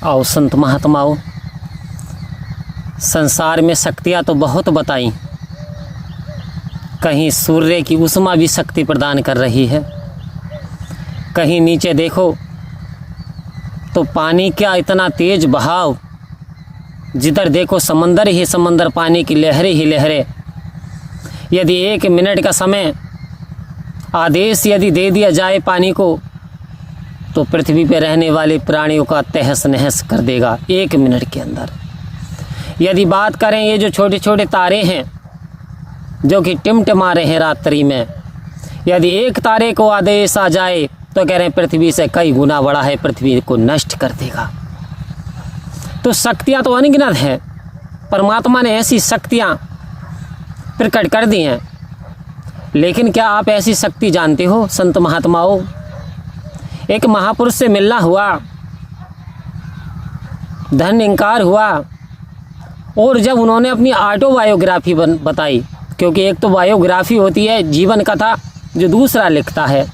आओ संत महात्माओं, संसार में शक्तियाँ तो बहुत बताई, कहीं सूर्य की उष्मा भी शक्ति प्रदान कर रही है, कहीं नीचे देखो तो पानी का इतना तेज बहाव, जिधर देखो समंदर ही समंदर, पानी की लहरें ही लहरें। यदि 1 मिनट का समय आदेश यदि दे दिया जाए पानी को, तो पृथ्वी पर रहने वाले प्राणियों का तहस नहस कर देगा 1 मिनट के अंदर। यदि बात करें ये जो छोटे छोटे तारे हैं जो कि टिमटिमा रहे हैं रात्रि में, यदि एक तारे को आदेश आ जाए तो कह रहे हैं पृथ्वी से कई गुना बड़ा है, पृथ्वी को नष्ट कर देगा। तो शक्तियाँ तो अनगिनत हैं, परमात्मा ने ऐसी शक्तियाँ प्रकट कर दी हैं। लेकिन क्या आप ऐसी शक्ति जानते हो संत महात्माओं? एक महापुरुष से मिलना हुआ, धन इंकार हुआ, और जब उन्होंने अपनी ऑटोबायोग्राफी बताई, क्योंकि एक तो बायोग्राफी होती है जीवन कथा जो दूसरा लिखता है,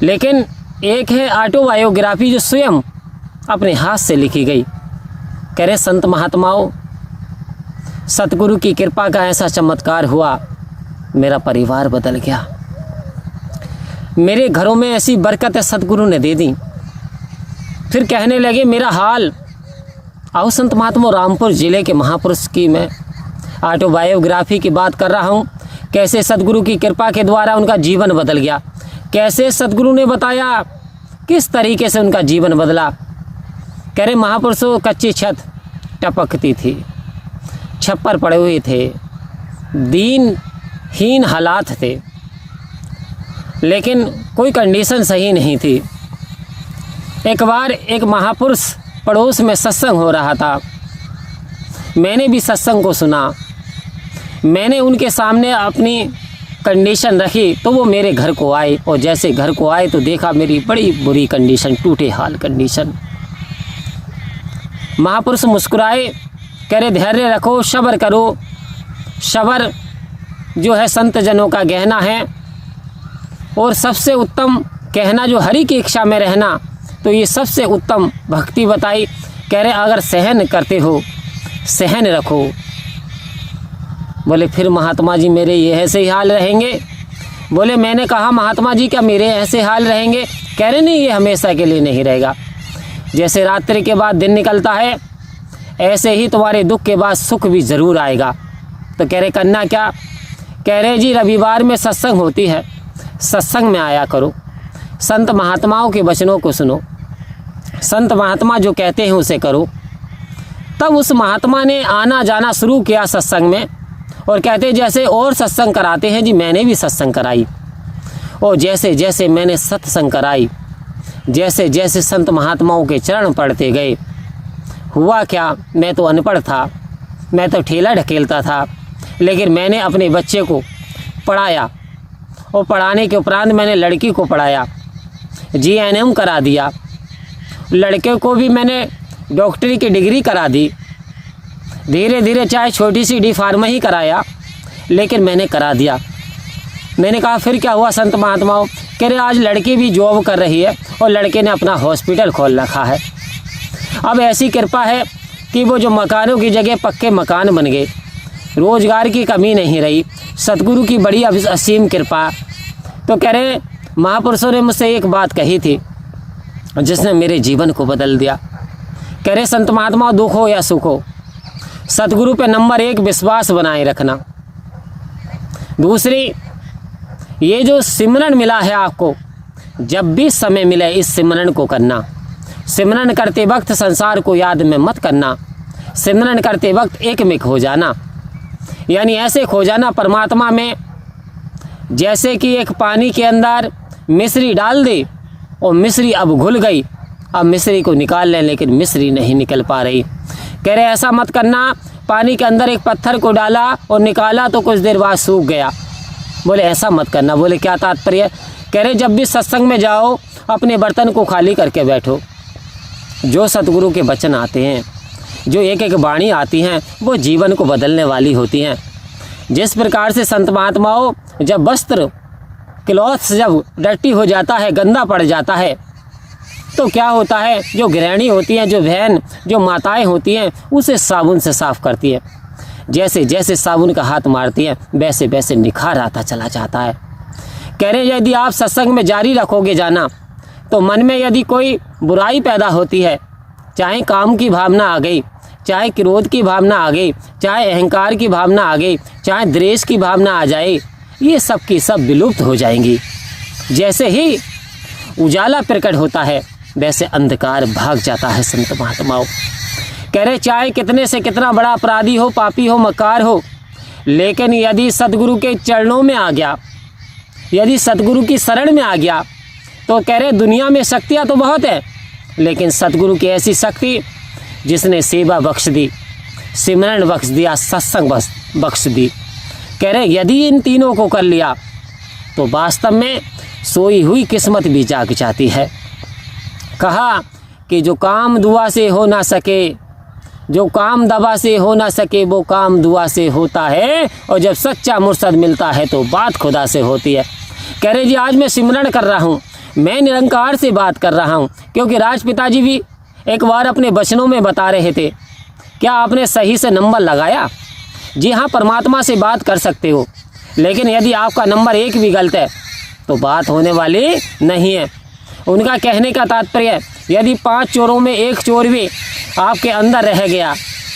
लेकिन एक है ऑटोबायोग्राफी जो स्वयं अपने हाथ से लिखी गई। कह रहे संत महात्माओं, सतगुरु की कृपा का ऐसा चमत्कार हुआ, मेरा परिवार बदल गया, मेरे घरों में ऐसी बरकत सतगुरु ने दे दी। फिर कहने लगे मेरा हाल। आओ संत महात्मा, रामपुर ज़िले के महापुरुष की मैं ऑटोबायोग्राफी की बात कर रहा हूँ, कैसे सतगुरु की कृपा के द्वारा उनका जीवन बदल गया, कैसे सतगुरु ने बताया किस तरीके से उनका जीवन बदला। कह रहे महापुरुषों, कच्ची छत टपकती थी, छप्पर पड़े हुए थे, दीनहीन हालात थे, लेकिन कोई कंडीशन सही नहीं थी। एक बार एक महापुरुष पड़ोस में सत्संग हो रहा था, मैंने भी सत्संग को सुना, मैंने उनके सामने अपनी कंडीशन रखी, तो वो मेरे घर को आए, और जैसे घर को आए तो देखा मेरी बड़ी बुरी कंडीशन, टूटे हाल कंडीशन। महापुरुष मुस्कुराए, कह रहे धैर्य रखो, सब्र करो, सब्र जो है संत जनों का गहना है, और सबसे उत्तम कहना जो हरि की इच्छा में रहना, तो ये सबसे उत्तम भक्ति बताई। कह रहे अगर सहन करते हो, सहन रखो। बोले फिर महात्मा जी मेरे ये ऐसे ही हाल रहेंगे? बोले मैंने कहा महात्मा जी क्या मेरे ऐसे हाल रहेंगे? कह रहे नहीं, ये हमेशा के लिए नहीं रहेगा, जैसे रात्रि के बाद दिन निकलता है, ऐसे ही तुम्हारे दुख के बाद सुख भी ज़रूर आएगा। तो कह रहे करना क्या? कह रहे जी रविवार में सत्संग होती है, सत्संग में आया करो, संत महात्माओं के वचनों को सुनो, संत महात्मा जो कहते हैं उसे करो। तब उस महात्मा ने आना जाना शुरू किया सत्संग में, और कहते जैसे और सत्संग कराते हैं जी, मैंने भी सत्संग कराई, और जैसे जैसे मैंने सत्संग कराई, जैसे जैसे संत महात्माओं के चरण पड़ते गए, हुआ क्या, मैं तो अनपढ़ था, मैं तो ठेला ढकेलता था, लेकिन मैंने अपने बच्चे को पढ़ाया, और पढ़ाने के उपरांत मैंने लड़की को पढ़ाया, GNM करा दिया, लड़के को भी मैंने डॉक्टरी की डिग्री करा दी, धीरे धीरे चाहे छोटी सी डी फार्मा ही कराया, लेकिन मैंने करा दिया। मैंने कहा फिर क्या हुआ संत महात्माओं? कह रहे आज लड़की भी जॉब कर रही है, और लड़के ने अपना हॉस्पिटल खोल रखा है। अब ऐसी कृपा है कि वो जो मकानों की जगह पक्के मकान बन गए, रोज़गार की कमी नहीं रही, सतगुरु की बड़ी असीम कृपा। तो कह रहे महापुरुषों ने मुझसे एक बात कही थी जिसने मेरे जीवन को बदल दिया। कह रहे संत महात्मा, दुख हो या सुख हो, सतगुरु पे नंबर 1 विश्वास बनाए रखना। दूसरी, ये जो सिमरन मिला है आपको, जब भी समय मिले इस सिमरन को करना। सिमरन करते वक्त संसार को याद में मत करना, सिमरन करते वक्त एकमिक हो जाना, यानी ऐसे खो जाना परमात्मा में जैसे कि एक पानी के अंदर मिश्री डाल दे, और मिश्री अब घुल गई, अब मिश्री को निकाल लें, लेकिन मिश्री नहीं निकल पा रही। कह रहे ऐसा मत करना, पानी के अंदर एक पत्थर को डाला और निकाला तो कुछ देर बाद सूख गया। बोले ऐसा मत करना। बोले क्या तात्पर्य? कह रहे जब भी सत्संग में जाओ अपने बर्तन को खाली करके बैठो। जो सतगुरु के वचन आते हैं, जो एक एक वाणी आती हैं, वो जीवन को बदलने वाली होती हैं। जिस प्रकार से संत महात्माओं, जब वस्त्र क्लॉथ जब डर्टी हो जाता है, गंदा पड़ जाता है, तो क्या होता है, जो गृहिणी होती हैं, जो बहन, जो माताएं होती हैं, उसे साबुन से साफ़ करती है। जैसे जैसे साबुन का हाथ मारती है वैसे वैसे निखार आता चला जाता है। कह रहे यदि आप सत्संग में जारी रखोगे जाना तो मन में यदि कोई बुराई पैदा होती है, चाहे काम की भावना आ गई, चाहे क्रोध की भावना आ गई, चाहे अहंकार की भावना आ गई, चाहे द्वेष की भावना आ जाए, ये सब की सब विलुप्त हो जाएंगी। जैसे ही उजाला प्रकट होता है वैसे अंधकार भाग जाता है। संत महात्माओं कह रहे चाहे कितने से कितना बड़ा अपराधी हो, पापी हो, मक्कार हो, लेकिन यदि सतगुरु के चरणों में आ गया, यदि सतगुरु की शरण में आ गया, तो कह रहे दुनिया में शक्तियाँ तो बहुत है, लेकिन सतगुरु की ऐसी शक्ति जिसने सेवा बख्श दी, सिमरन बख्श दिया, सत्संग बख्श दी। कह रहे यदि इन तीनों को कर लिया तो वास्तव में सोई हुई किस्मत भी जाग जाती है। कहा कि जो काम दुआ से हो ना सके, जो काम दवा से हो ना सके, वो काम दुआ से होता है, और जब सच्चा मुर्शद मिलता है तो बात खुदा से होती है। कह रहे जी आज मैं सिमरन कर रहा हूँ, मैं निरंकार से बात कर रहा हूँ, क्योंकि राजपिता जी भी एक बार अपने वचनों में बता रहे थे, क्या आपने सही से नंबर लगाया? जी हाँ, परमात्मा से बात कर सकते हो, लेकिन यदि आपका नंबर एक भी गलत है तो बात होने वाली नहीं है। उनका कहने का तात्पर्य यदि 5 चोरों में एक चोर भी आपके अंदर रह गया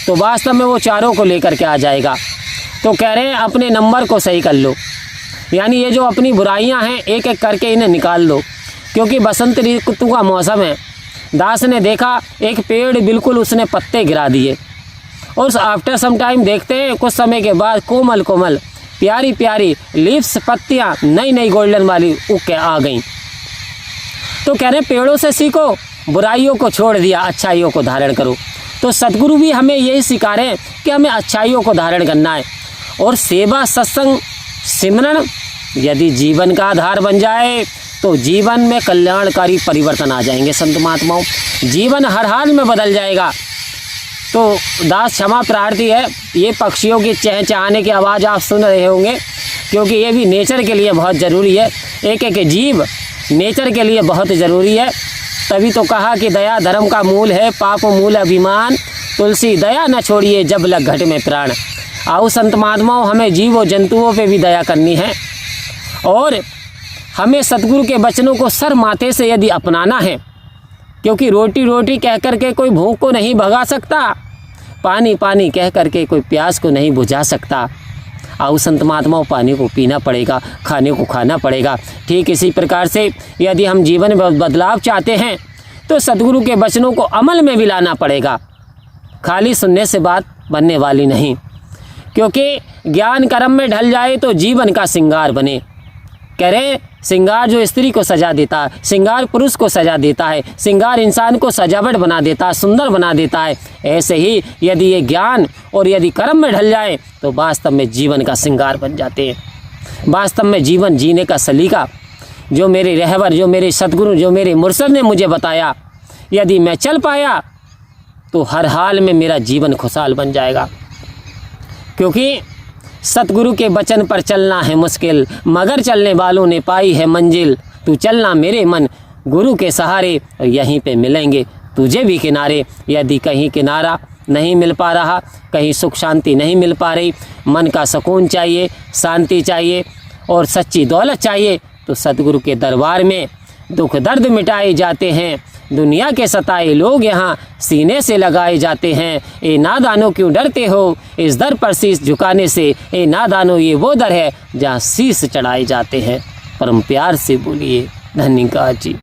तो वास्तव में वो चारों को लेकर के आ जाएगा। तो कह रहे हैं अपने नंबर को सही कर लो, यानी ये जो अपनी बुराइयां हैं एक एक करके इन्हें निकाल लो, क्योंकि बसंत ऋतु का मौसम है। दास ने देखा एक पेड़ बिल्कुल उसने पत्ते गिरा दिए, और आफ्टर सम टाइम देखते हैं कुछ समय के बाद कोमल कोमल प्यारी प्यारी लीव्स, पत्तियाँ नई नई गोल्डन वाली उग के आ गईं। तो कह रहे पेड़ों से सीखो, बुराइयों को छोड़ दिया, अच्छाइयों को धारण करो। तो सतगुरु भी हमें यही सिखा रहे हैं कि हमें अच्छाइयों को धारण करना है, और सेवा, सत्संग, सिमरन यदि जीवन का आधार बन जाए तो जीवन में कल्याणकारी परिवर्तन आ जाएंगे। संत महात्माओं जीवन हर हाल में बदल जाएगा। तो दास क्षमा प्रार्थी है, ये पक्षियों की चहचहाने की आवाज़ आप सुन रहे होंगे, क्योंकि ये भी नेचर के लिए बहुत ज़रूरी है। एक एक जीव नेचर के लिए बहुत ज़रूरी है। तभी तो कहा कि दया धर्म का मूल है, पाप मूल अभिमान, तुलसी दया न छोड़िए जब लग घट में प्राण। आओ संत महात्माओं हमें जीवों जंतुओं पे भी दया करनी है, और हमें सतगुरु के वचनों को सर माथे से यदि अपनाना है, क्योंकि रोटी रोटी कह करके कोई भूख को नहीं भगा सकता, पानी पानी कह करके कोई प्यास को नहीं बुझा सकता। आओ संत महात्माओं पानी को पीना पड़ेगा, खाने को खाना पड़ेगा। ठीक इसी प्रकार से यदि हम जीवन में बदलाव चाहते हैं तो सतगुरु के वचनों को अमल में भी लाना पड़ेगा। खाली सुनने से बात बनने वाली नहीं, क्योंकि ज्ञान कर्म में ढल जाए तो जीवन का श्रृंगार बने। कह रहे श्रृंगार जो स्त्री को सजा देता है, श्रृंगार पुरुष को सजा देता है, श्रृंगार इंसान को सजावट बना देता है, सुंदर बना देता है। ऐसे ही यदि ये ज्ञान और यदि कर्म में ढल जाए तो वास्तव में जीवन का श्रृंगार बन जाते हैं। वास्तव में जीवन जीने का सलीका जो मेरे रहबर, जो मेरे सतगुरु, जो मेरे मुर्शद ने मुझे बताया, यदि मैं चल पाया तो हर हाल में मेरा जीवन खुशहाल बन जाएगा। क्योंकि सतगुरु के वचन पर चलना है मुश्किल, मगर चलने वालों ने पाई है मंजिल। तू चलना मेरे मन गुरु के सहारे, और यहीं पे मिलेंगे तुझे भी किनारे। यदि कहीं किनारा नहीं मिल पा रहा, कहीं सुख शांति नहीं मिल पा रही, मन का सुकून चाहिए, शांति चाहिए और सच्ची दौलत चाहिए, तो सतगुरु के दरबार में दुख दर्द मिटाए जाते हैं। दुनिया के सताए लोग यहाँ सीने से लगाए जाते हैं। ए नादानो क्यों डरते हो इस दर पर शीश झुकाने से, ए नादानो ये वो दर है जहाँ शीश चढ़ाए जाते हैं। परम प्यार से बोलिए धन्यवाद जी।